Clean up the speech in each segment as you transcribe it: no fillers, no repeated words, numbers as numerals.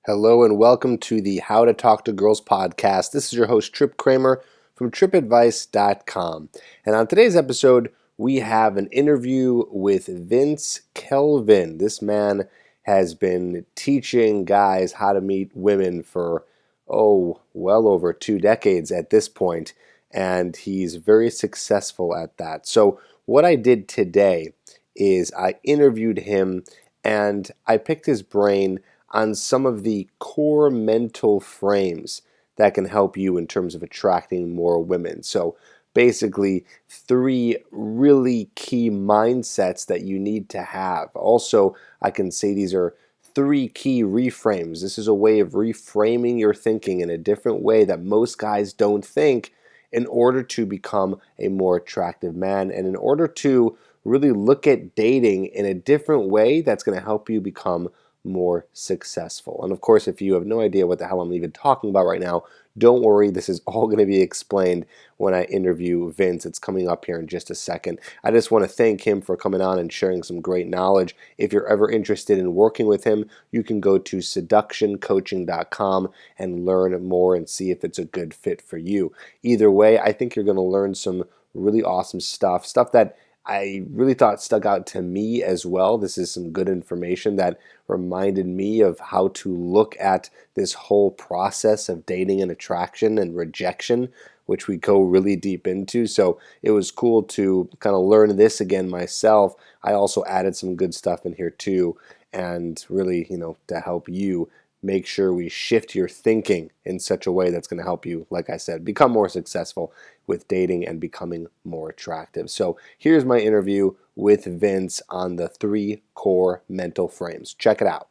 Hello and welcome to the How to Talk to Girls podcast. This is your host, Trip Kramer from tripadvice.com. And on today's episode, we have an interview with Vince Kelvin. This man has been teaching guys how to meet women for, well over 2 decades at this point, and he's very successful at that. So what I did today is I interviewed him and I picked his brain on some of the core mental frames that can help you in terms of attracting more women. So basically, 3 really key mindsets that you need to have. Also, I can say these are 3 key reframes. This is a way of reframing your thinking in a different way that most guys don't think in order to become a more attractive man and in order to really look at dating in a different way that's going to help you become more successful. And of course, if you have no idea what the hell I'm even talking about right now, don't worry, this is all going to be explained when I interview Vince. It's coming up here in just a second. I just want to thank him for coming on and sharing some great knowledge. If you're ever interested in working with him, you can go to seductioncoaching.com and learn more and see if it's a good fit for you. Either way, I think you're going to learn some really awesome stuff that I really thought stuck out to me as well. This is some good information that reminded me of how to look at this whole process of dating and attraction and rejection, which we go really deep into. So it was cool to kind of learn this again myself. I also added some good stuff in here too, and really, to help you make sure we shift your thinking in such a way that's going to help you, like I said, become more successful with dating and becoming more attractive. So here's my interview with Vince on the 3 core mental frames. Check it out.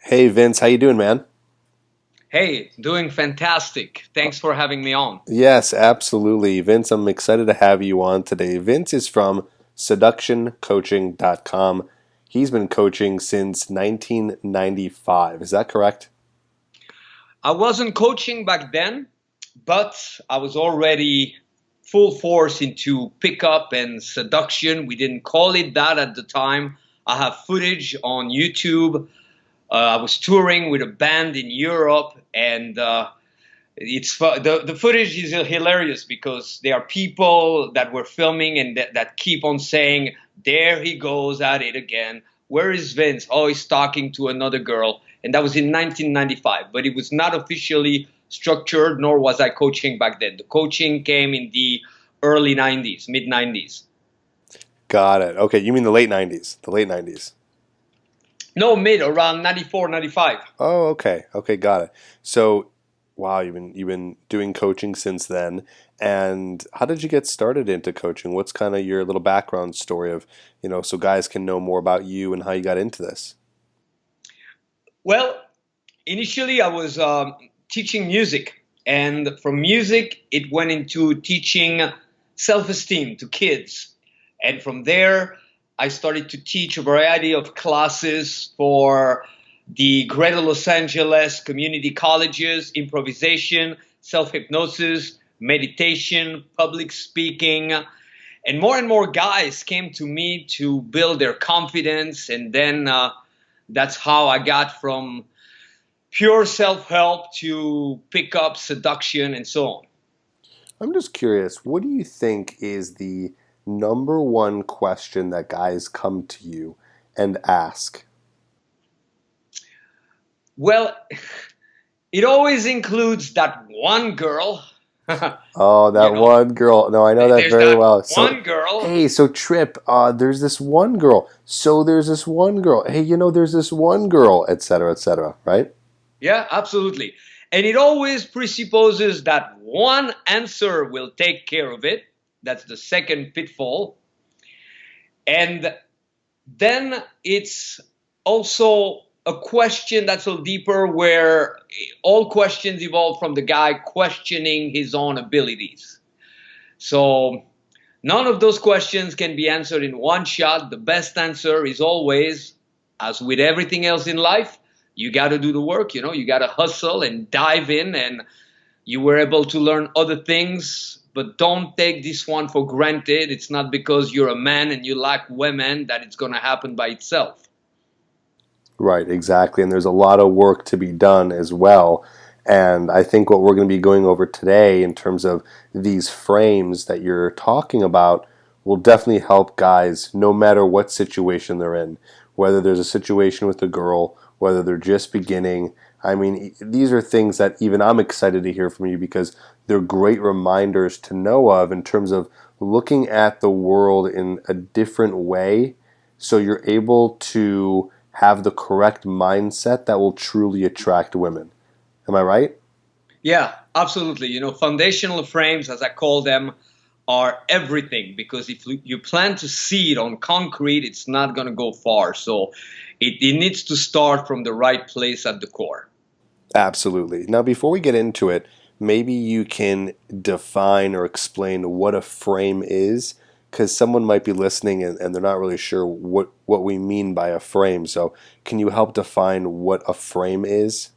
Hey Vince, how you doing, man? Hey, doing fantastic. Thanks for having me on. Yes, absolutely. Vince, I'm excited to have you on today. Vince is from seductioncoaching.com. He's been coaching since 1995. Is that correct? I wasn't coaching back then, but I was already full force into pickup and seduction. We didn't call it that at the time. I have footage on YouTube. I was touring with a band in Europe, and the footage is hilarious because there are people that were filming and that keep on saying, "There he goes at it again. Where is Vince? Oh, he's talking to another girl." And that was in 1995, but it was not officially structured, nor was I coaching back then. The coaching came in the early 90s, mid 90s. Got it. Okay, you mean the late 90s, the late 90s. No, around 94, 95. Oh, okay. Okay, got it. So, wow, you've been doing coaching since then. And how did you get started into coaching? What's kind of your little background story of, so guys can know more about you and how you got into this? Well, initially I was teaching music, and from music it went into teaching self-esteem to kids. And from there, I started to teach a variety of classes for the Greater Los Angeles community colleges: improvisation, self-hypnosis, meditation, public speaking. And more guys came to me to build their confidence. And then that's how I got from pure self-help to pick up seduction and so on. I'm just curious, what do you think is the number one question that guys come to you and ask? Well, it always includes that one girl. Oh, that one girl. No, I know that very well. One girl. Hey, so Trip, there's this one girl. So there's this one girl. Hey, there's this one girl, etc., right? Yeah, absolutely. And it always presupposes that one answer will take care of it. That's the second pitfall. And then it's also a question that's a little deeper, where all questions evolve from the guy questioning his own abilities. So none of those questions can be answered in one shot. The best answer is always, as with everything else in life, you got to do the work. You got to hustle and dive in, and you were able to learn other things. But don't take this one for granted. It's not because you're a man and you like women that it's going to happen by itself. Right, exactly. And there's a lot of work to be done as well. And I think what we're going to be going over today in terms of these frames that you're talking about will definitely help guys no matter what situation they're in. Whether there's a situation with a girl, whether they're just beginning. I mean, these are things that even I'm excited to hear from you because they're great reminders to know of in terms of looking at the world in a different way so you're able to have the correct mindset that will truly attract women. Am I right? Yeah, absolutely. Foundational frames, as I call them, are everything because if you plan to see it on concrete, it's not going to go far. So it needs to start from the right place at the core. Absolutely. Now, before we get into it, maybe you can define or explain what a frame is, because someone might be listening and they're not really sure what we mean by a frame. So, can you help define what a frame is?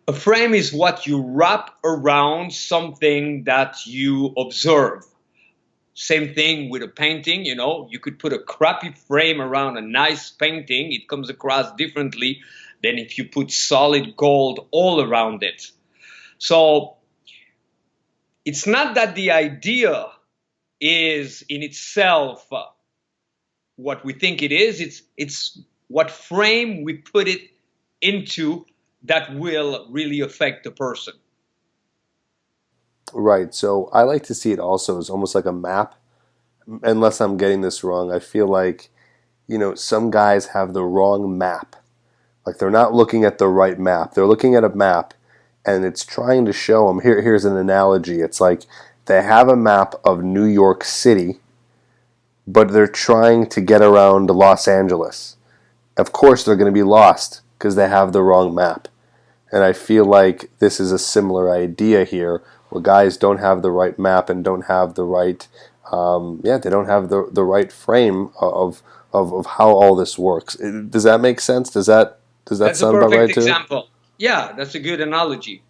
A frame is what you wrap around something that you observe. Same thing with a painting, you could put a crappy frame around a nice painting. It comes across differently than if you put solid gold all around it. So it's not that the idea is in itself what we think it is. It's what frame we put it into that will really affect the person. Right. So, I like to see it also as almost like a map. Unless I'm getting this wrong, I feel like, some guys have the wrong map. Like they're not looking at the right map. They're looking at a map and it's trying to show them. Here's an analogy. It's like they have a map of New York City, but they're trying to get around Los Angeles. Of course, they're going to be lost because they have the wrong map. And I feel like this is a similar idea here where guys don't have the right map and don't have the right, they don't have the right frame of how all this works. Does that make sense? Does that That's a sound about perfect right too? example. Yeah, that's a good analogy.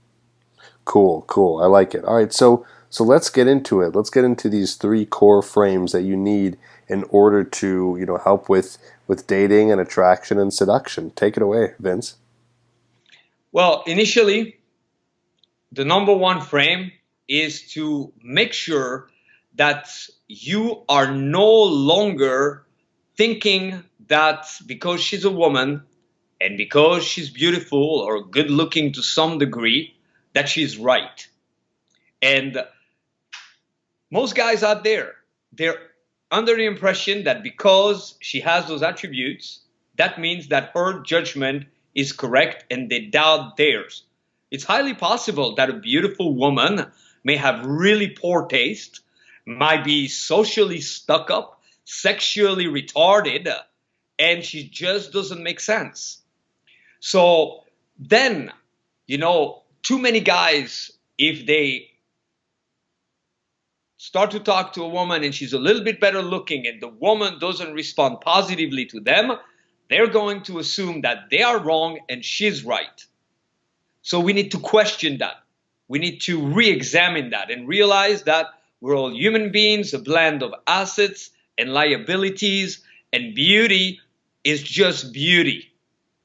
Cool, cool. I like it. All right, so let's get into it. Let's get into these three core frames that you need in order to, help with dating and attraction and seduction. Take it away, Vince. Well, initially, the number one frame is to make sure that you are no longer thinking that because she's a woman and because she's beautiful or good looking to some degree, that she's right. And most guys out there, they're under the impression that because she has those attributes, that means that her judgment is correct and they doubt theirs. It's highly possible that a beautiful woman may have really poor taste, might be socially stuck up, sexually retarded, and she just doesn't make sense. So then, too many guys, if they start to talk to a woman and she's a little bit better looking and the woman doesn't respond positively to them, they're going to assume that they are wrong and she's right. So we need to question that. We need to re examine that and realize that we're all human beings, a blend of assets and liabilities, and beauty is just beauty.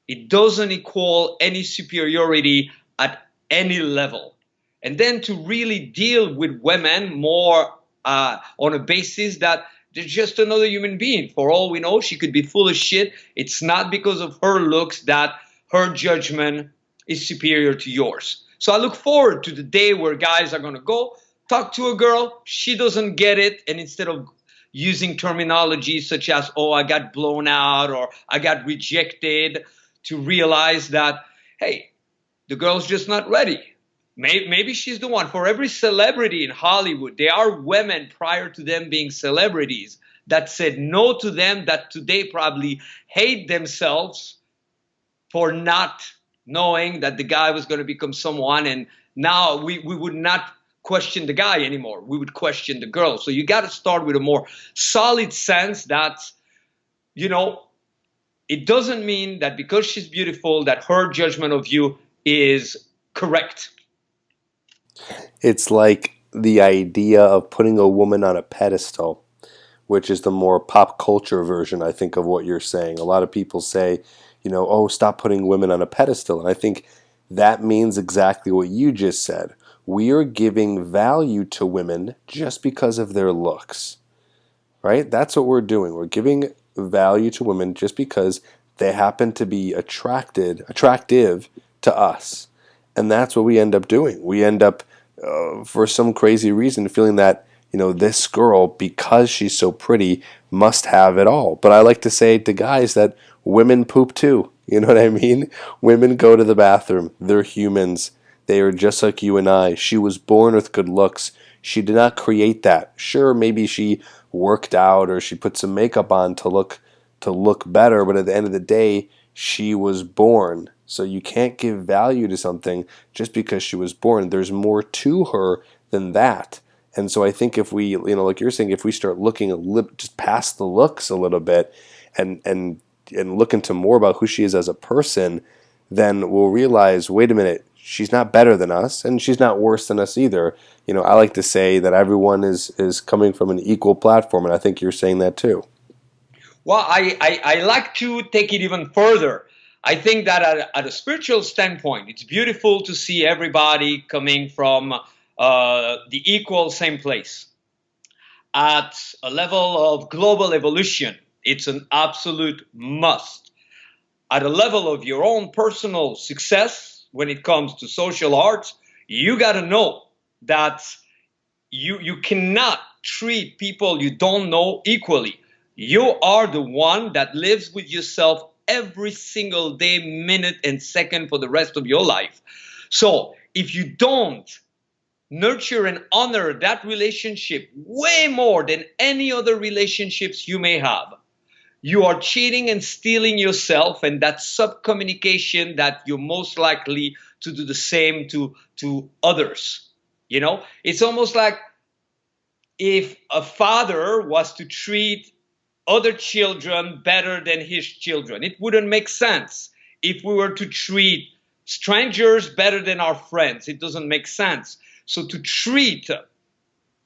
It doesn't equal any superiority at any level. And then to really deal with women more on a basis that they're just another human being. For all we know, she could be full of shit. It's not because of her looks that her judgment is superior to yours. So I look forward to the day where guys are going to go talk to a girl. She doesn't get it. And instead of using terminology such as, oh, I got blown out or I got rejected, to realize that, hey, the girl's just not ready. Maybe she's the one. For every celebrity in Hollywood, there are women prior to them being celebrities that said no to them, that today probably hate themselves for not knowing that the guy was going to become someone. And now we would not question the guy anymore. We would question the girl. So you got to start with a more solid sense that, you know, it doesn't mean that because she's beautiful that her judgment of you is correct. It's like the idea of putting a woman on a pedestal, which is the more pop culture version, I think, of what you're saying. A lot of people say, oh, stop putting women on a pedestal. And I think that means exactly what you just said. We are giving value to women just because of their looks, right? That's what we're doing. We're giving value to women just because they happen to be attractive to us. And that's what we end up doing. We end up, for some crazy reason, feeling that, this girl, because she's so pretty, must have it all. But I like to say to guys that women poop too. You know what I mean? Women go to the bathroom. They're humans. They are just like you and I. She was born with good looks. She did not create that. Sure, maybe she worked out or she put some makeup on to look better, but at the end of the day, she was born. So you can't give value to something just because she was born. There's more to her than that. And so I think if we, like you're saying, if we start looking just past the looks a little bit and look into more about who she is as a person, then we'll realize, wait a minute, she's not better than us and she's not worse than us either. I like to say that everyone is coming from an equal platform, and I think you're saying that too. Well, I like to take it even further. I think that at a spiritual standpoint, it's beautiful to see everybody coming from the equal same place. At a level of global evolution, it's an absolute must. At a level of your own personal success, when it comes to social arts, you got to know that you cannot treat people you don't know equally. You are the one that lives with yourself every single day, minute, and second for the rest of your life. So if you don't nurture and honor that relationship way more than any other relationships you may have, you are cheating and stealing yourself, and that subcommunication that you're most likely to do the same to others. It's almost like if a father was to treat other children better than his children. It wouldn't make sense. If we were to treat strangers better than our friends, it doesn't make sense. So to treat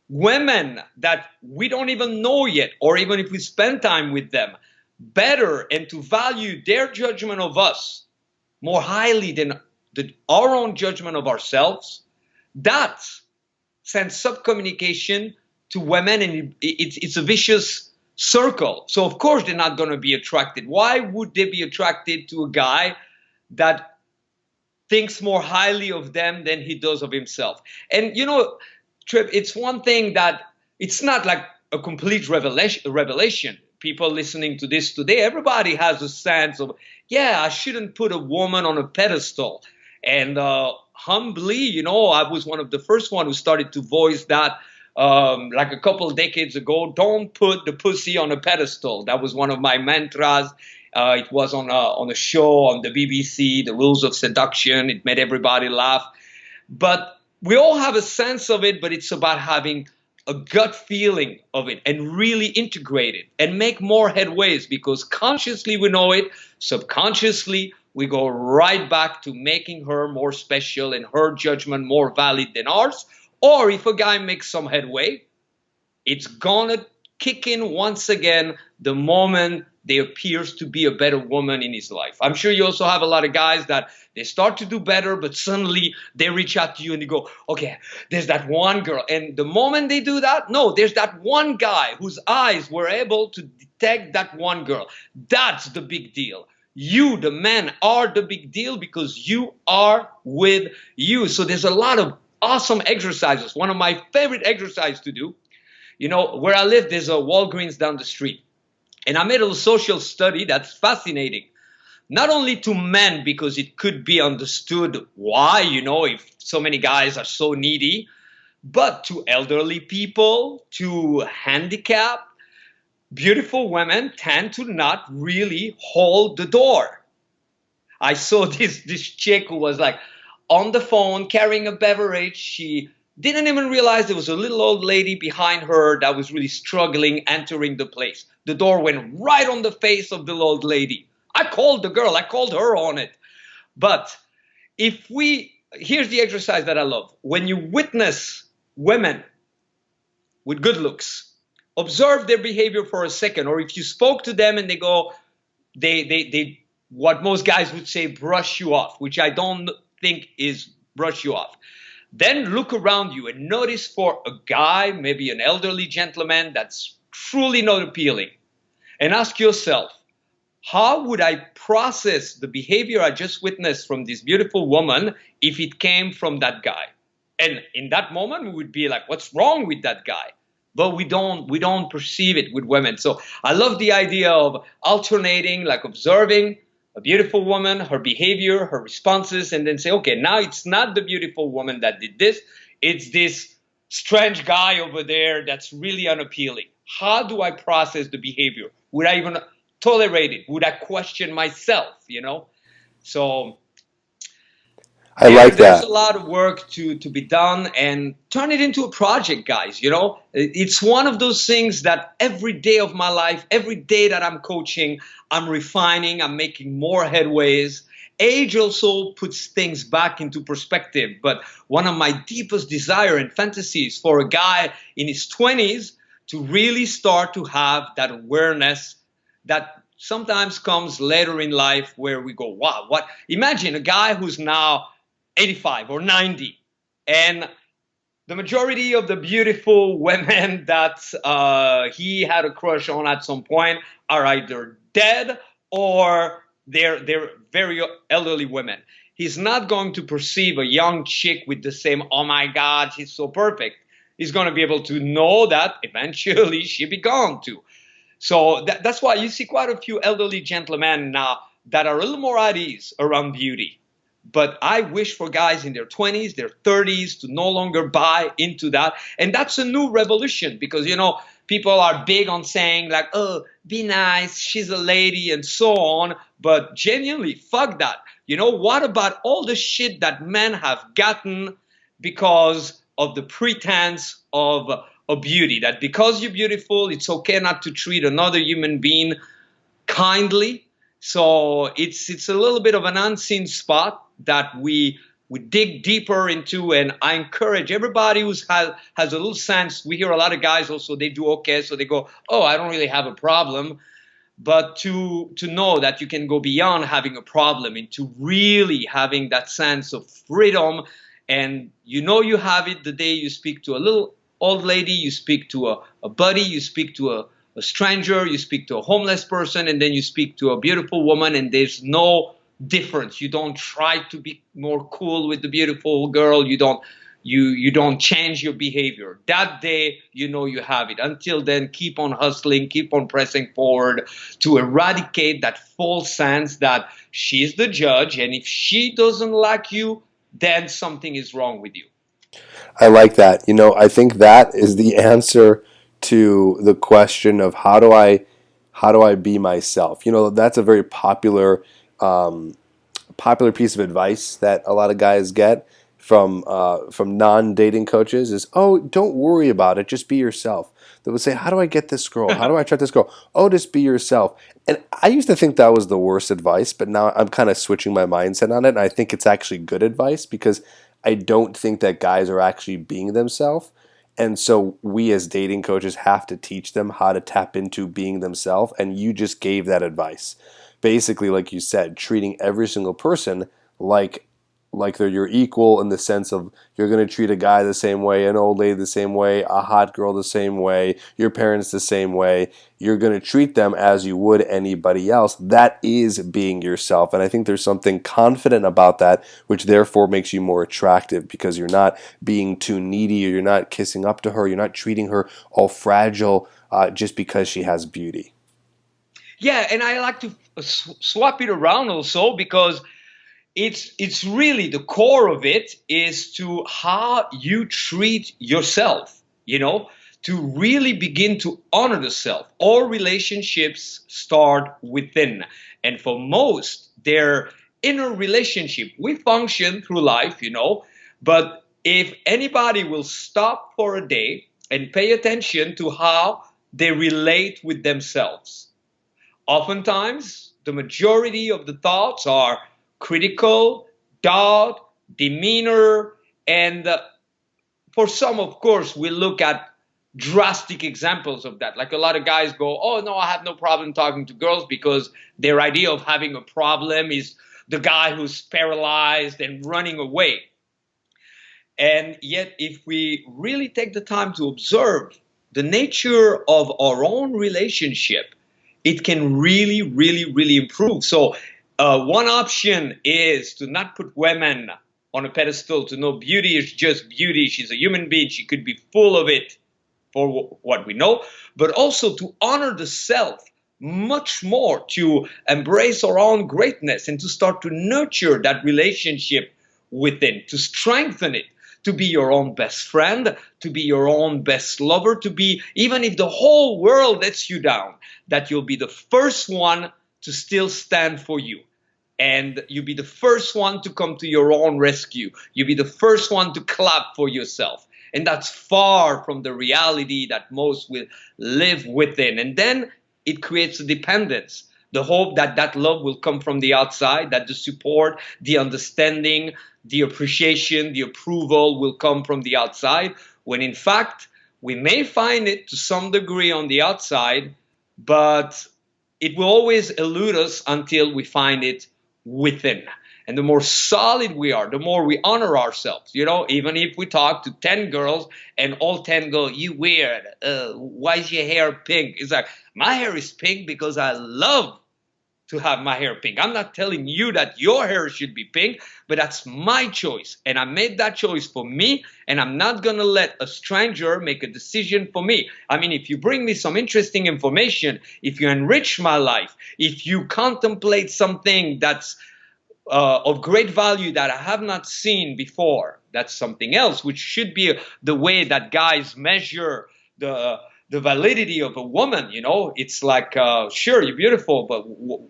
women that we don't even know yet, or even if we spend time with them, better, and to value their judgment of us more highly than our own judgment of ourselves, that sends subcommunication to women, and it's a vicious circle. So of course they're not going to be attracted. Why would they be attracted to a guy that thinks more highly of them than he does of himself? And Trip, it's one thing that it's not like a complete revelation. People listening to this today, everybody has a sense of, yeah, I shouldn't put a woman on a pedestal. And humbly, I was one of the first one who started to voice that like a couple of decades ago. Don't put the pussy on a pedestal. That was one of my mantras. It was on a show on the BBC, The Rules of Seduction. It made everybody laugh. But we all have a sense of it, but it's about having a gut feeling of it and really integrate it and make more headways, because consciously we know it, subconsciously we go right back to making her more special and her judgment more valid than ours. Or if a guy makes some headway, it's gonna kick in once again the moment there appears to be a better woman in his life. I'm sure you also have a lot of guys that they start to do better, but suddenly they reach out to you and they go, okay, there's that one girl. And the moment they do that, no, there's that one guy whose eyes were able to detect that one girl. That's the big deal. You, the men, are the big deal because you are with you. So there's a lot of awesome exercises. One of my favorite exercises to do, where I live, there's a Walgreens down the street. And I made a social study that's fascinating. Not only to men, because it could be understood why, if so many guys are so needy, but to elderly people, to handicapped, beautiful women tend to not really hold the door. I saw this chick who was like on the phone carrying a beverage. She didn't even realize there was a little old lady behind her that was really struggling entering the place. The door went right on the face of the old lady. I called the girl. I called her on it. But here's the exercise that I love. When you witness women with good looks, observe their behavior for a second. Or if you spoke to them and they what most guys would say brush you off, which I don't think is brush you off. Then look around you and notice for a guy, maybe an elderly gentleman that's truly not appealing, and ask yourself, how would I process the behavior I just witnessed from this beautiful woman if it came from that guy? And in that moment, we would be like, what's wrong with that guy? But we don't perceive it with women. So I love the idea of alternating, like observing a beautiful woman, her behavior, her responses, and then say, okay, now it's not the beautiful woman that did this, it's this strange guy over there that's really unappealing. How do I process the behavior? Would I even tolerate it? Would I question myself? So I like there's a that. lot of work to be done, and turn it into a project, guys. It's one of those things that every day of my life, every day that I'm coaching, I'm refining, I'm making more headways. Age also puts things back into perspective, but one of my deepest desire and fantasies for a guy in his 20s to really start to have that awareness that sometimes comes later in life, where we go, wow, what? Imagine a guy who's now 85 or 90, and the majority of the beautiful women that he had a crush on at some point are either dead or they're very elderly women. He's not going to perceive a young chick with the same, oh my God, she's so perfect. He's going to be able to know that eventually she'll be gone too. So that's why you see quite a few elderly gentlemen now that are a little more at ease around beauty. But I wish for guys in their 20s, their 30s to no longer buy into that. And that's a new revolution because, people are big on saying like, oh, be nice, she's a lady and so on. But genuinely, fuck that. What about all the shit that men have gotten because of the pretense of beauty? That because you're beautiful, it's okay not to treat another human being kindly. So it's a little bit of an unseen spot that we dig deeper into, and I encourage everybody who has a little sense. We hear a lot of guys also, they do okay, so they go, oh, I don't really have a problem. But to know that you can go beyond having a problem into really having that sense of freedom, and you have it the day you speak to a little old lady, you speak to a buddy, you speak to a stranger, you speak to a homeless person, and then you speak to a beautiful woman, and there's no difference. You don't try to be more cool with the beautiful girl. You don't change your behavior. That day, you have it. Until then, keep on hustling, keep on pressing forward to eradicate that false sense that she's the judge, and if she doesn't like you, then something is wrong with you. I like that. I think that is the answer to the question of how do I be myself. That's a very popular piece of advice that a lot of guys get from non-dating coaches is, oh, don't worry about it, just be yourself. They would say, how do I get this girl? How do I attract this girl? Oh, just be yourself. And I used to think that was the worst advice, but now I'm kind of switching my mindset on it, and I think it's actually good advice because I don't think that guys are actually being themselves. And so we as dating coaches have to teach them how to tap into being themselves, and you just gave that advice. Basically, like you said, treating every single person like they're your equal, in the sense of you're going to treat a guy the same way, an old lady the same way, a hot girl the same way, your parents the same way. You're going to treat them as you would anybody else. That is being yourself. And I think there's something confident about that, which therefore makes you more attractive because you're not being too needy, or you're not kissing up to her, you're not treating her all fragile just because she has beauty. Yeah, and I like to swap it around also, because it's really the core of it is to how you treat yourself, to really begin to honor the self. All relationships start within. And for most, their inner relationship, we function through life, but if anybody will stop for a day and pay attention to how they relate with themselves, oftentimes the majority of the thoughts are critical, doubt, demeanor, and for some, of course, we look at drastic examples of that. Like a lot of guys go, oh, no, I have no problem talking to girls because their idea of having a problem is the guy who's paralyzed and running away. And yet, if we really take the time to observe the nature of our own relationship, it can really, really, really improve. So, one option is to not put women on a pedestal, to know beauty is just beauty. She's a human being. She could be full of it for what we know, but also to honor the self much more, to embrace our own greatness and to start to nurture that relationship within, to strengthen it, to be your own best friend, to be your own best lover, to be, even if the whole world lets you down, that you'll be the first one to still stand for you. And you be the first one to come to your own rescue. You be the first one to clap for yourself. And that's far from the reality that most will live within. And then it creates a dependence. The hope that that love will come from the outside, that the support, the understanding, the appreciation, the approval will come from the outside, when in fact, we may find it to some degree on the outside, but it will always elude us until we find it within. And the more solid we are, the more we honor ourselves. You know, even if we talk to 10 girls and all 10 go, you weird, why is your hair pink? It's like, my hair is pink because I love to have my hair pink. I'm not telling you that your hair should be pink, but that's my choice. And I made that choice for me, and I'm not going to let a stranger make a decision for me. I mean, if you bring me some interesting information, if you enrich my life, if you contemplate something that's of great value that I have not seen before, that's something else, which should be the way that guys measure the validity of a woman. You know, it's like, sure, you're beautiful, but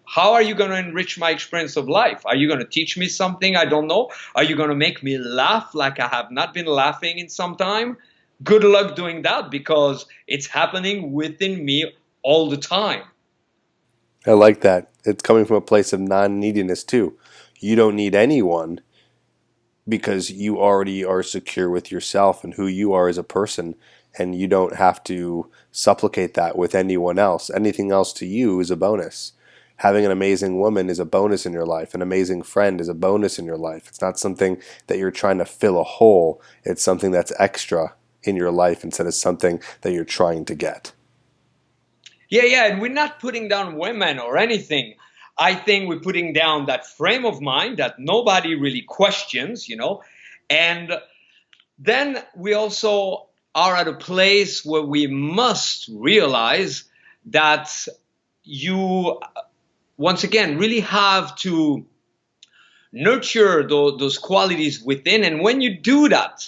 how are you going to enrich my experience of life? Are you going to teach me something I don't know? Are you going to make me laugh like I have not been laughing in some time? Good luck doing that, because it's happening within me all the time. I like that. It's coming from a place of non-neediness too. You don't need anyone because you already are secure with yourself and who you are as a person, and you don't have to supplicate that with anyone else. Anything else to you is a bonus. Having an amazing woman is a bonus in your life. An amazing friend is a bonus in your life. It's not something that you're trying to fill a hole. It's something that's extra in your life instead of something that you're trying to get. Yeah, and we're not putting down women or anything. I think we're putting down that frame of mind that nobody really questions, you know. And then we also are at a place where we must realize that you, once again, really have to nurture those qualities within. And when you do that,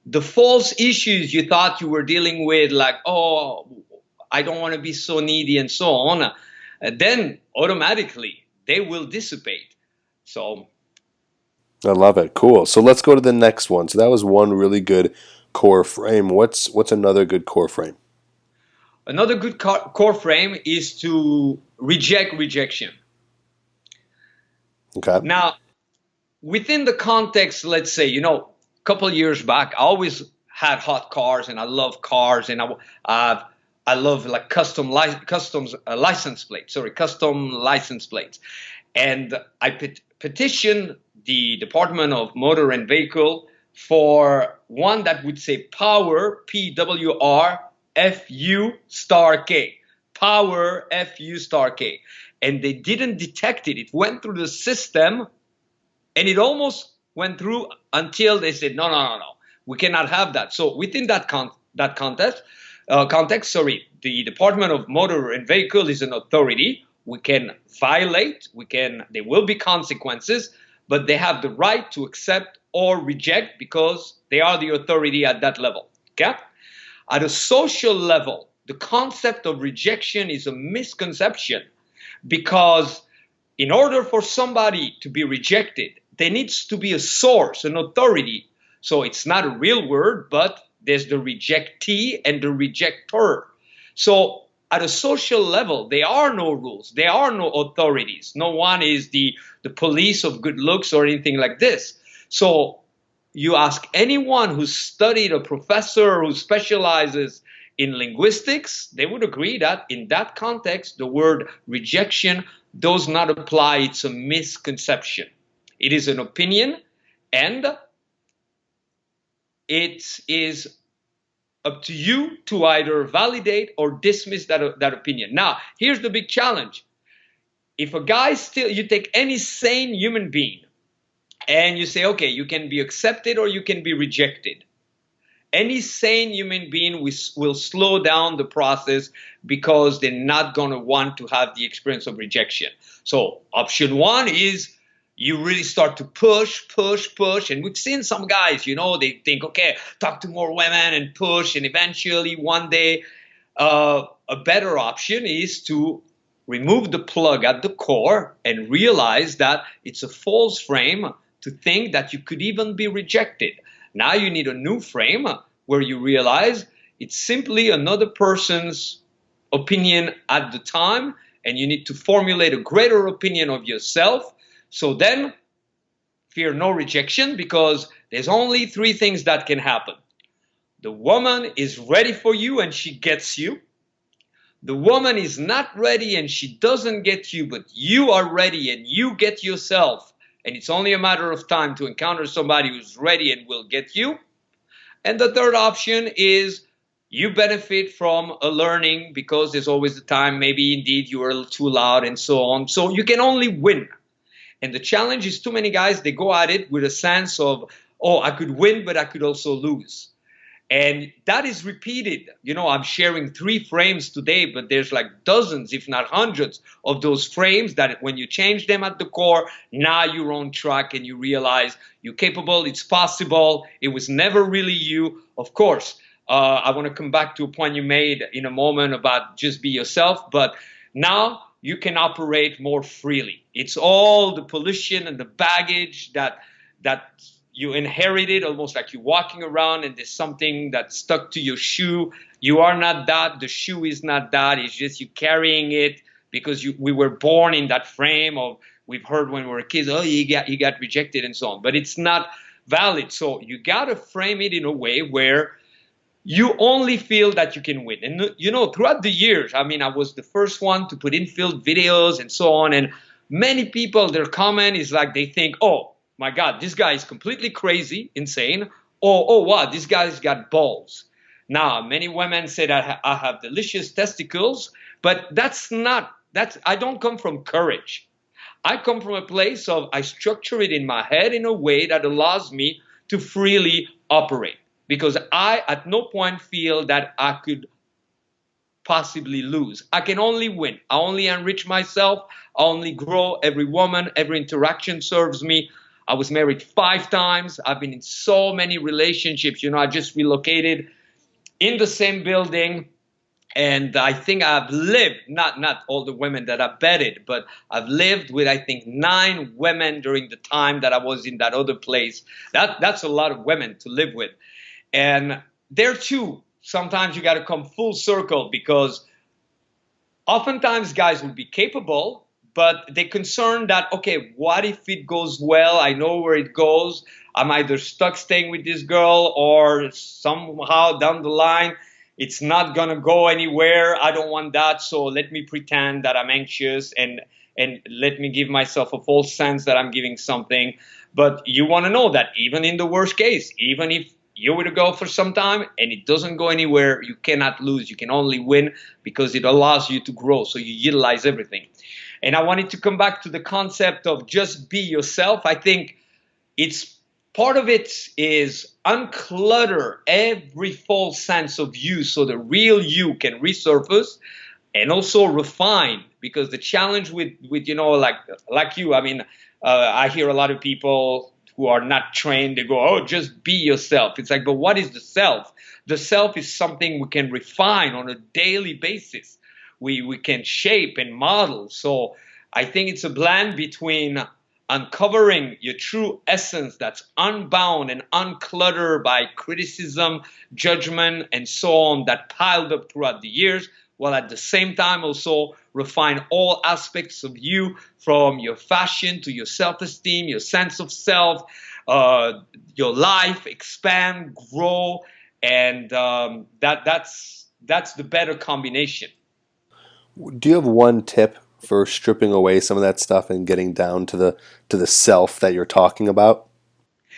the false issues you thought you were dealing with, like, oh, I don't want to be so needy and so on, then automatically they will dissipate. So I love it. Cool. So let's go to the next one. So that was one really good core frame. What's another good core frame? another good core frame is to reject rejection. Okay. Now, within the context, let's say, you know, a couple of years back, I always had hot cars, and I love cars, and I love like custom license plates. Sorry, custom license plates. And I petitioned the Department of Motor and Vehicle for one that would say power, PWR, FU star K. Power, FU star K. And they didn't detect it. It went through the system, and it almost went through until they said, no. We cannot have that. So within that context, the Department of Motor and Vehicle is an authority. We can violate, there will be consequences, but they have the right to accept or reject because they are the authority at that level. Okay? At a social level, the concept of rejection is a misconception, because in order for somebody to be rejected, there needs to be a source, an authority. So it's not a real word, but there's the rejectee and the rejector. So at a social level, there are no rules. There are no authorities. No one is the police of good looks or anything like this. So you ask anyone who's studied, a professor who specializes in linguistics, they would agree that in that context, the word rejection does not apply. It's a misconception. It is an opinion, and it is up to you to either validate or dismiss that opinion. Now, here's the big challenge. If a guy still, you take any sane human being and you say, okay, you can be accepted or you can be rejected. Any sane human being will slow down the process because they're not going to want to have the experience of rejection. So option one is you really start to push, push, push. And we've seen some guys, they think, okay, talk to more women and push. And eventually one day, a better option is to remove the plug at the core and realize that it's a false frame to think that you could even be rejected. Now you need a new frame where you realize it's simply another person's opinion at the time, and you need to formulate a greater opinion of yourself. So then fear no rejection, because there's only three things that can happen. The woman is ready for you and she gets you. The woman is not ready and she doesn't get you, but you are ready and you get yourself. And it's only a matter of time to encounter somebody who's ready and will get you. And the third option is you benefit from a learning, because there's always a time maybe indeed you are too loud and so on. So you can only win. And the challenge is too many guys, they go at it with a sense of, oh, I could win, but I could also lose. And that is repeated. I'm sharing 3 frames today, but there's like dozens, if not hundreds, of those frames that when you change them at the core, now you're on track and you realize you're capable, it's possible, it was never really you. Of course, I want to come back to a point you made in a moment about just be yourself, but now you can operate more freely. It's all the pollution and the baggage that you inherited, almost like you're walking around and there's something that's stuck to your shoe. You are not that. The shoe is not that. It's just you carrying it because we were born in that frame of, we've heard when we were kids, oh, you got rejected and so on. But it's not valid. So you got to frame it in a way where you only feel that you can win. And, throughout the years, I was the first one to put infield videos and so on. And many people, their comment is like they think, oh, my God, this guy is completely crazy, insane. Oh, wow, this guy's got balls. Now, many women say that I have delicious testicles, but I don't come from courage. I come from a place of, I structure it in my head in a way that allows me to freely operate. Because I, at no point, feel that I could possibly lose. I can only win. I only enrich myself. I only grow. Every woman, every interaction serves me. I was married 5 times. I've been in so many relationships. I just relocated in the same building. And I think I've lived, not all the women that I betted, but I've lived with, I think, 9 women during the time that I was in that other place. That's a lot of women to live with. And there too, sometimes you got to come full circle, because oftentimes guys will be capable, but they're concerned that, okay, what if it goes well? I know where it goes. I'm either stuck staying with this girl, or somehow down the line, it's not going to go anywhere. I don't want that. So let me pretend that I'm anxious and let me give myself a false sense that I'm giving something. But you want to know that even in the worst case, even if you're with a girl for some time and it doesn't go anywhere, you cannot lose. You can only win, because it allows you to grow. So you utilize everything. And I wanted to come back to the concept of just be yourself. I think it's part of it is unclutter every false sense of you so the real you can resurface, and also refine. Because the challenge with like you, I hear a lot of people who are not trained, they go, oh, just be yourself. It's like, but what is the self? The self is something we can refine on a daily basis. We can shape and model. So I think it's a blend between uncovering your true essence that's unbound and uncluttered by criticism, judgment, and so on that piled up throughout the years, while at the same time also refine all aspects of you, from your fashion to your self-esteem, your sense of self, your life, expand, grow, and that's that's the better combination. Do you have one tip for stripping away some of that stuff and getting down to the self that you're talking about?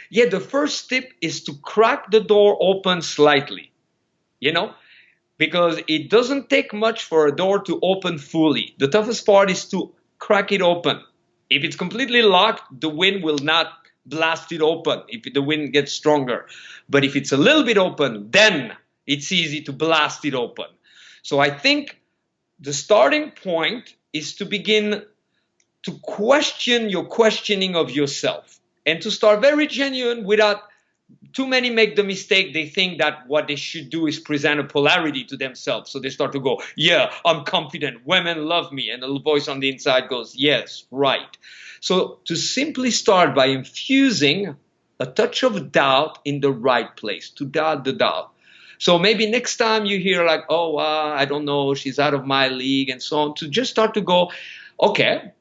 Yeah, the first tip is to crack the door open slightly, you know, because it doesn't take much for a door to open fully. The toughest part is to crack it open. If it's completely locked, the wind will not blast it open if the wind gets stronger. But if it's a little bit open, then it's easy to blast it open. So I think the starting point is to begin to question your questioning of yourself and to start very genuine without too many make the mistake. They think that what they should do is present a polarity to themselves. So they start to go, yeah, I'm confident. Women love me. And the voice on the inside goes, yes, right. So to simply start by infusing a touch of doubt in the right place, to doubt the doubt. So maybe next time you hear like, oh, I don't know, she's out of my league and so on, to just start to go, okay,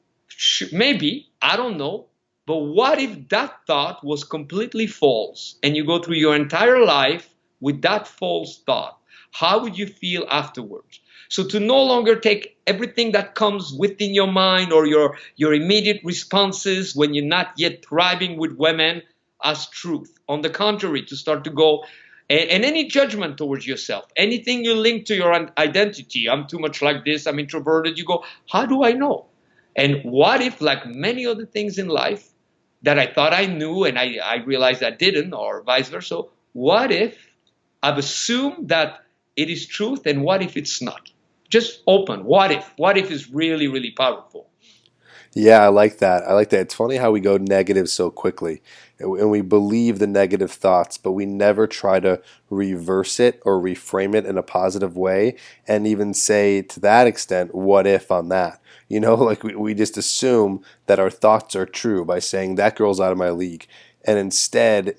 maybe, I don't know, but what if that thought was completely false and you go through your entire life with that false thought? How would you feel afterwards? So to no longer take everything that comes within your mind or your immediate responses when you're not yet thriving with women as truth. On the contrary, to start to go, and any judgment towards yourself, anything you link to your identity, I'm too much like this, I'm introverted, you go, how do I know? And what if, like many other things in life that I thought I knew and I realized I didn't, or vice versa, what if I've assumed that it is truth and what if it's not? Just open. What if? What if is really, really powerful. Yeah, I like that. I like that. It's funny how we go negative so quickly and we believe the negative thoughts, but we never try to reverse it or reframe it in a positive way and even say to that extent, what if on that? You know, like we just assume that our thoughts are true by saying that girl's out of my league. And instead,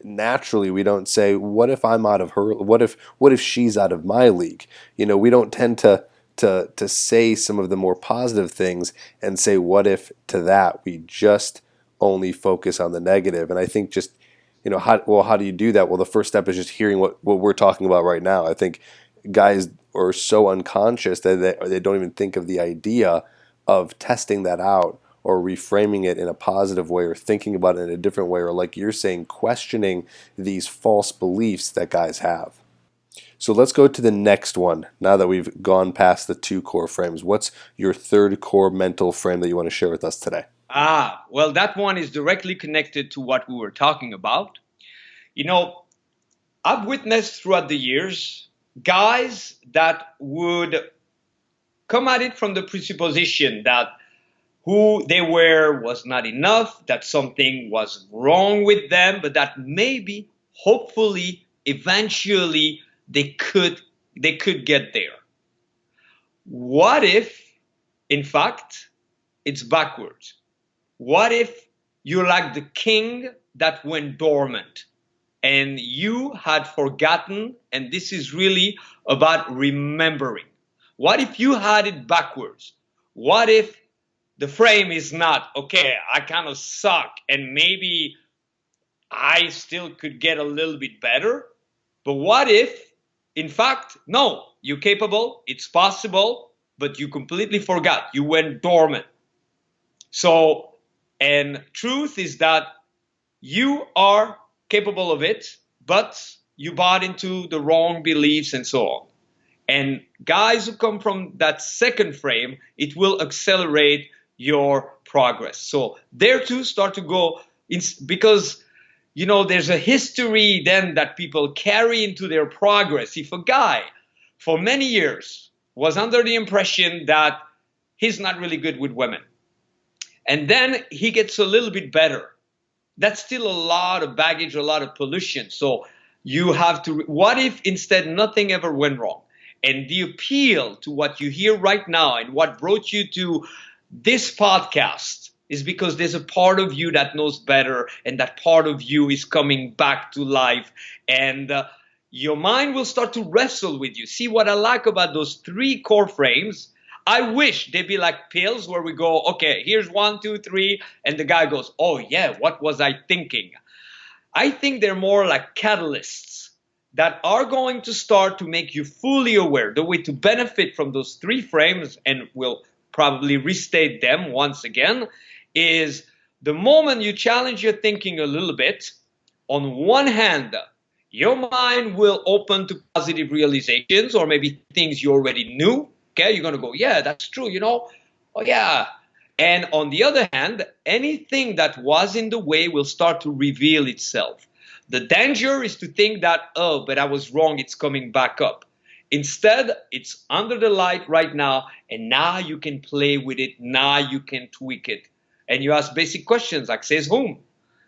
naturally we don't say, what if I'm out of her? What if she's out of my league? We don't tend to say some of the more positive things and say what if to that. We just only focus on the negative. And I think just how do you do that? Well, the first step is just hearing what we're talking about right now. I think guys are so unconscious that they don't even think of the idea of testing that out or reframing it in a positive way or thinking about it in a different way, or like you're saying, questioning these false beliefs that guys have. So let's go to the next one. Now that we've gone past the two core frames, what's your third core mental frame that you want to share with us today? Well, that one is directly connected to what we were talking about. You know, I've witnessed throughout the years guys that would come at it from the presupposition that who they were was not enough, that something was wrong with them, but that maybe, hopefully, eventually they could get there. What if, in fact, it's backwards? What if you're like the king that went dormant and you had forgotten, and this is really about remembering? What if you had it backwards? What if the frame is not, okay, I kind of suck and maybe I still could get a little bit better? But what if, in fact, no, you're capable, it's possible, but you completely forgot, you went dormant. So, and truth is that you are capable of it, but you bought into the wrong beliefs and so on. And guys who come from that second frame, it will accelerate your progress. So there too start to go because there's a history then that people carry into their progress. If a guy for many years was under the impression that he's not really good with women, and then he gets a little bit better, that's still a lot of baggage, a lot of pollution. So you have to, what if instead nothing ever went wrong? And the appeal to what you hear right now and what brought you to this podcast is because there's a part of you that knows better, and that part of you is coming back to life. And your mind will start to wrestle with you. See, what I like about those three core frames, I wish they'd be like pills where we go, okay, here's 1, 2, 3, and the guy goes, oh yeah, what was I thinking? I think they're more like catalysts that are going to start to make you fully aware. The way to benefit from those three frames, and we'll probably restate them once again, is the moment you challenge your thinking a little bit. On one hand, your mind will open to positive realizations or maybe things you already knew. Okay, you're going to go, yeah, that's true, Oh, yeah. And on the other hand, anything that was in the way will start to reveal itself. The danger is to think that, oh, but I was wrong, it's coming back up. Instead, it's under the light right now, and now you can play with it, now you can tweak it. And you ask basic questions like, says whom?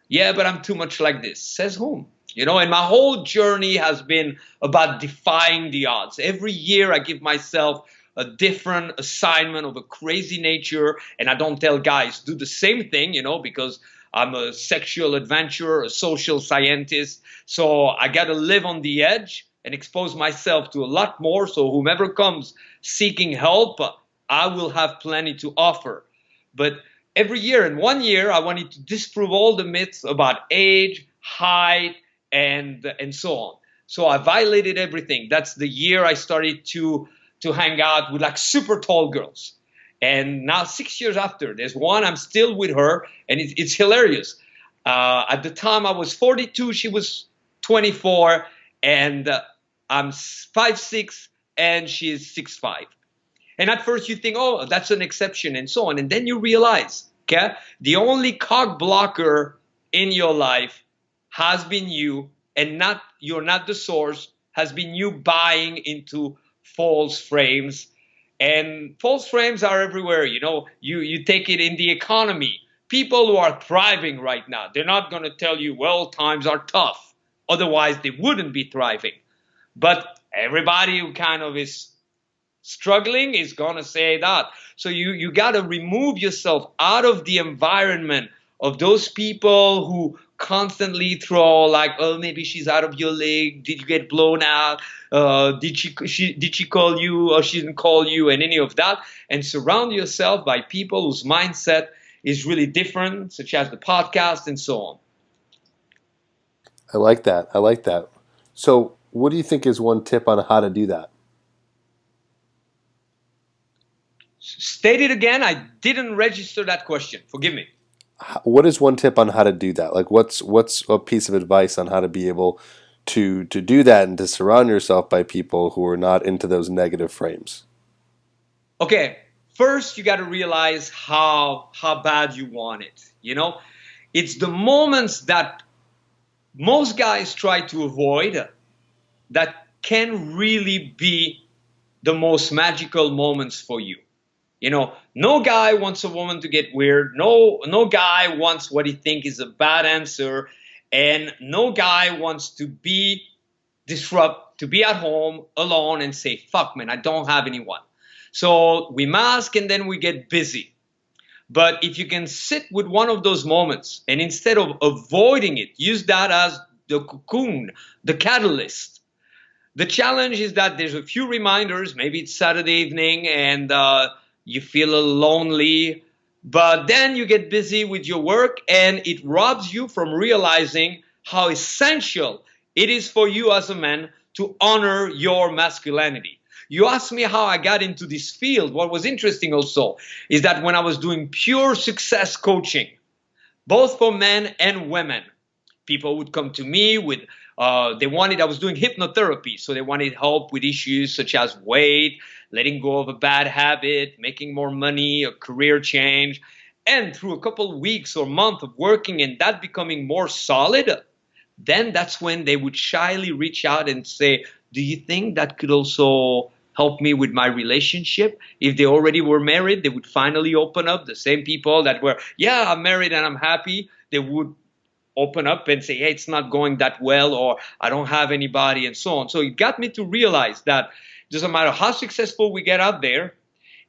Yeah, but I'm too much like this. Says whom? And my whole journey has been about defying the odds. Every year I give myself a different assignment of a crazy nature, and I don't tell guys do the same thing, because I'm a sexual adventurer, a social scientist. So I got to live on the edge and expose myself to a lot more. So whomever comes seeking help, I will have plenty to offer. But every year, in 1 year, I wanted to disprove all the myths about age, height, and so on. So I violated everything. That's the year I started to hang out with like super tall girls. And now 6 years after, there's one, I'm still with her, and it's hilarious. At the time I was 42, she was 24, and I'm 5'6", and she is 6'5". And at first you think, oh, that's an exception and so on. And then you realize, okay, the only cog blocker in your life has been you, and you're not the source, has been you buying into false frames. And false frames are everywhere. You take it in the economy. People who are thriving right now, they're not going to tell you, well, times are tough. Otherwise, they wouldn't be thriving. But everybody who kind of is struggling is going to say that. So you got to remove yourself out of the environment of those people who constantly throw like, oh, maybe she's out of your league. Did you get blown out? Did she call you or she didn't call you, and any of that? And surround yourself by people whose mindset is really different, such as the podcast and so on. I like that. So what do you think is one tip on how to do that? State it again. I didn't register that question. Forgive me. What is one tip on how to do that? Like what's a piece of advice on how to be able to do that and to surround yourself by people who are not into those negative frames? Okay, first you got to realize how bad you want it. It's the moments that most guys try to avoid that can really be the most magical moments for you. No guy wants a woman to get weird. No guy wants what he thinks is a bad answer. And no guy wants to be disrupt, to be at home alone and say, fuck, man, I don't have anyone. So we mask and then we get busy. But if you can sit with one of those moments and instead of avoiding it, use that as the cocoon, the catalyst. The challenge is that there's a few reminders. Maybe it's Saturday evening and you feel lonely, but then you get busy with your work and it robs you from realizing how essential it is for you as a man to honor your masculinity. You asked me how I got into this field. What was interesting also is that when I was doing pure success coaching, both for men and women, people would come to me with I was doing hypnotherapy, so they wanted help with issues such as weight, letting go of a bad habit, making more money, a career change. And through a couple of weeks or month of working and that becoming more solid, then that's when they would shyly reach out and say, do you think that could also help me with my relationship? If they already were married, they would finally open up. The same people that were, yeah, I'm married and I'm happy, they would open up and say, hey, it's not going that well, or I don't have anybody, and so on. So it got me to realize that it doesn't matter how successful we get out there,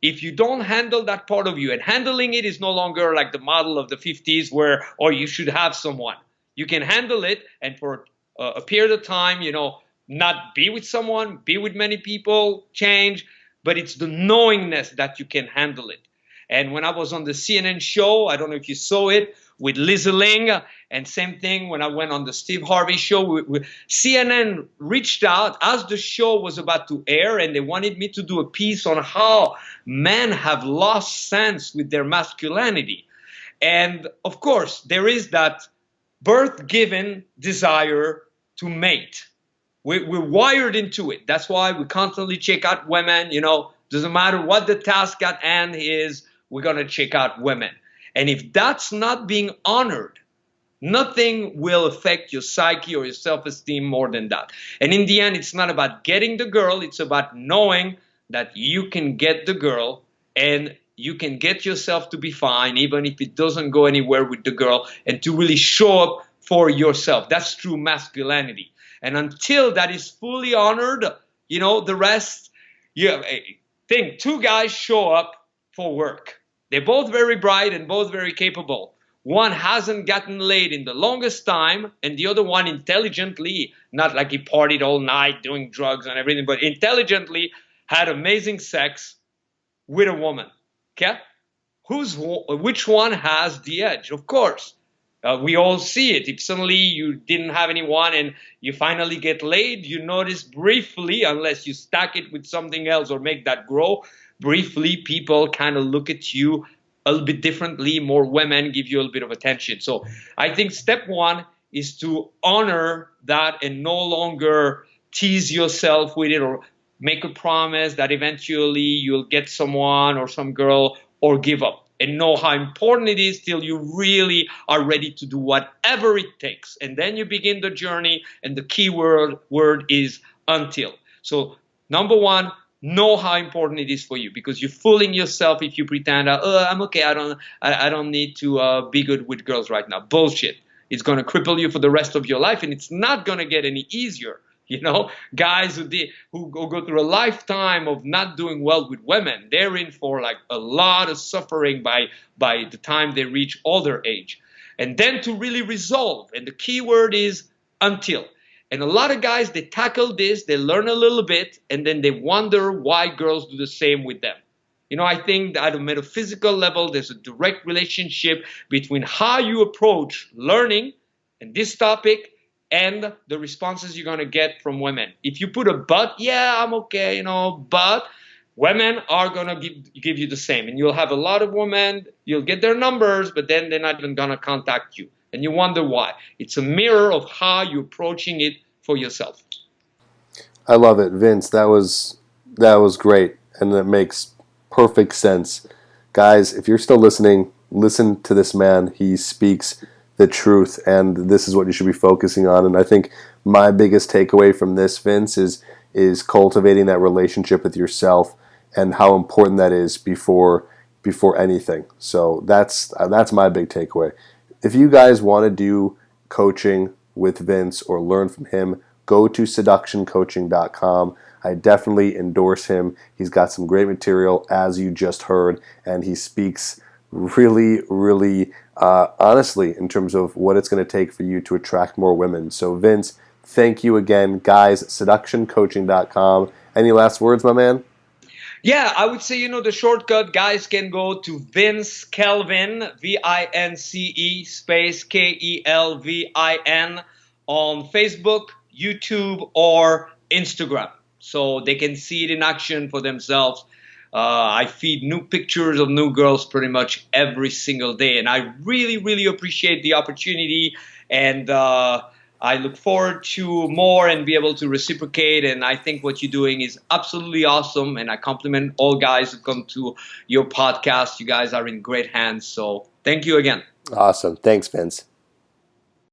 if you don't handle that part of you, and handling it is no longer like the model of the 50s where, oh, you should have someone. You can handle it, and for a period of time, not be with someone, be with many people, change, but it's the knowingness that you can handle it. And when I was on the CNN show, I don't know if you saw it, with Lizzie Ling. And same thing when I went on the Steve Harvey show. CNN reached out as the show was about to air, and they wanted me to do a piece on how men have lost sense with their masculinity. And of course, there is that birth-given desire to mate. We're wired into it. That's why we constantly check out women. Doesn't matter what the task at hand is, we're going to check out women. And if that's not being honored, nothing will affect your psyche or your self-esteem more than that. And in the end, it's not about getting the girl. It's about knowing that you can get the girl and you can get yourself to be fine, even if it doesn't go anywhere with the girl, and to really show up for yourself. That's true masculinity. And until that is fully honored, the rest, think two guys show up for work. They're both very bright and both very capable. One hasn't gotten laid in the longest time, and the other one intelligently, not like he partied all night doing drugs and everything, but intelligently had amazing sex with a woman. Okay? Which one has the edge? Of course. We all see it. If suddenly you didn't have anyone and you finally get laid, you notice briefly, unless you stack it with something else or make that grow, briefly people kind of look at you a little bit differently. More women give you a little bit of attention. So I think step one is to honor that and no longer tease yourself with it or make a promise that eventually you'll get someone or some girl or give up. And know how important it is till you really are ready to do whatever it takes. And then you begin the journey, and the key word is until. So number one, know how important it is for you, because you're fooling yourself if you pretend, I'm okay, I don't need to be good with girls right now. Bullshit. It's going to cripple you for the rest of your life, and it's not going to get any easier. Guys who go through a lifetime of not doing well with women, they're in for like a lot of suffering by the time they reach older age. And then to really resolve, and the key word is until. And a lot of guys, they tackle this, they learn a little bit, and then they wonder why girls do the same with them. I think that at a metaphysical level, there's a direct relationship between how you approach learning and this topic and the responses you're going to get from women. If you put a but, yeah, I'm okay, but women are going to give you the same. And you'll have a lot of women, you'll get their numbers, but then they're not even going to contact you. And you wonder why. It's a mirror of how you're approaching it for yourself. I love it, Vince. That was great, and it makes perfect sense. Guys, if you're still listening, listen to this man. He speaks the truth, and this is what you should be focusing on. And I think my biggest takeaway from this, Vince, is cultivating that relationship with yourself and how important that is before anything. So that's my big takeaway. If you guys want to do coaching with Vince or learn from him, go to seductioncoaching.com. I definitely endorse him. He's got some great material, as you just heard, and he speaks really, really honestly in terms of what it's going to take for you to attract more women. So Vince, thank you again. Guys, seductioncoaching.com. Any last words, my man? Yeah, I would say, the shortcut, guys can go to Vince Kelvin, VINCE space KELVIN on Facebook, YouTube, or Instagram. So they can see it in action for themselves. I feed new pictures of new girls pretty much every single day. And I really, really appreciate the opportunity. And I look forward to more and be able to reciprocate. And I think what you're doing is absolutely awesome. And I compliment all guys who come to your podcast. You guys are in great hands. So thank you again. Awesome. Thanks, Vince.